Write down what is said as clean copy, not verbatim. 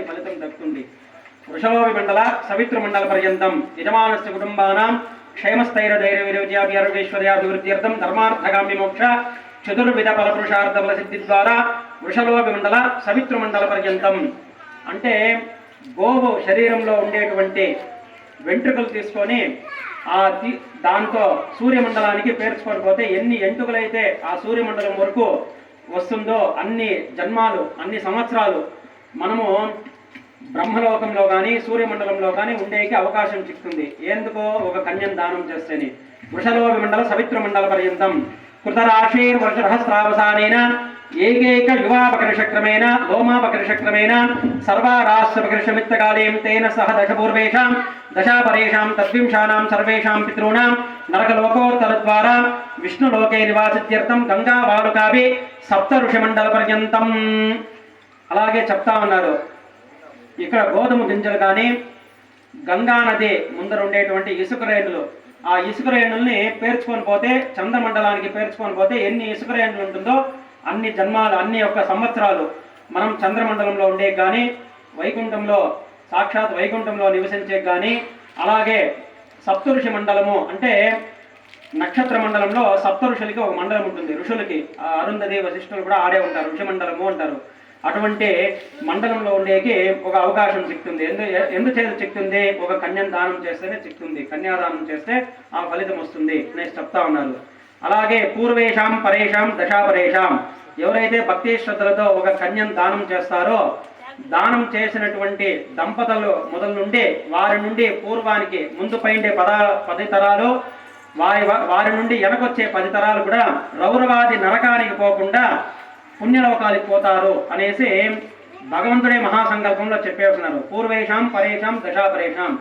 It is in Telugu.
ఫలితం దక్కుతుంది. వృషభోవి మండల సవిత్ర మండల పర్యంతం యజమానస్య కుటుంబానాం క్షేమస్థైర్యధైర్యవిరోధ్యాభివృద్ధ్యర్థం ధర్మార్థగామి మోక్ష చతుర్విధ ఫలపురుషార్థ ఫల సిద్ధి ద్వారా వృషభోవి మండల సవిత్ర మండల పర్యంతం అంటే గోవు శరీరంలో ఉండేటువంటి వెంట్రుకలు తీసుకొని దాంతో సూర్యమండలానికి పేర్చుకొని పోతే ఎన్ని ఎంటుకలైతే ఆ సూర్యమండలం వరకు వస్తుందో అన్ని జన్మాలు అన్ని సంవత్సరాలు మనము బ్రహ్మలోకంలో కానీ సూర్యమండలంలో కానీ ఉండేకి అవకాశం చిక్కుతుంది. ఎందుకో ఒక కన్యం దానం చేస్తేనే. వృషలోభి మండల సవిత్ర మండల పర్యంతం కృతరాశీర్వర్షసహస్రావసానేన ఏకైక యువాపకర్షక్రమేణ లోమాపకర్షక్రమేణ సర్వారాశ్రపకర్షమిత్తకాలేం తేన సహ దశపూర్వేషాం దశాపరేషాం తద్వింశానాం సర్వేషాం పితॄణాం నరకలోకోత్తర ద్వారా విష్ణులోకే నివాసిత్యర్థం గంగా వాలుకాభి సప్త ఋషిమండల పర్యంతం. అలాగే చెప్తా ఉన్నారు ఇక్కడ గోధుమ గింజలు కానీ గంగా నది ముందర ఉండేటువంటి ఇసుక రేణులు, ఆ ఇసుక రేణుల్ని పేర్చుకొని పోతే చంద్రమండలానికి పేర్చుకొని పోతే ఎన్ని ఇసుక రేణులు ఉంటుందో అన్ని జన్మాలు అన్ని యొక్క సంవత్సరాలు మనం చంద్రమండలంలో ఉండే కానీ వైకుంఠంలో సాక్షాత్ వైకుంఠంలో నివసించే కానీ అలాగే సప్తఋషి మండలము అంటే నక్షత్ర మండలంలో సప్త ఋషులకి ఒక మండలం ఉంటుంది. ఋషులకి అరుంధతి వశిష్ఠులు కూడా ఆడే ఉంటారు, ఋషి మండలము అంటారు. అటువంటి మండలంలో ఉండేకి ఒక అవకాశం చిక్తుంది. ఎందుచేత చిక్తుంది? ఒక కన్యం దానం చేస్తేనే చిక్తుంది. కన్యాదానం చేస్తే ఆ ఫలితం వస్తుంది అనేసి చెప్తా ఉన్నారు. అలాగే పూర్వేషాం పరేషాం దశాపరేషాం ఎవరైతే భక్తి శ్రద్ధలతో ఒక కన్యం దానం చేస్తారో దానం చేసినటువంటి దంపతులు మొదలు నుండి వారి నుండి పూర్వానికి ముందు పైండే 10 తరాలు వారి నుండి వెనకొచ్చే 10 తరాలు కూడా రౌరవాది నరకానికి పోకుండా పుణ్యలోకానికి పోతారు అనేసి భగవంతుడే మహాసంకల్పంలో చెప్పేస్తున్నారు. పూర్వేషాం పరేషాం దశాపరేషాం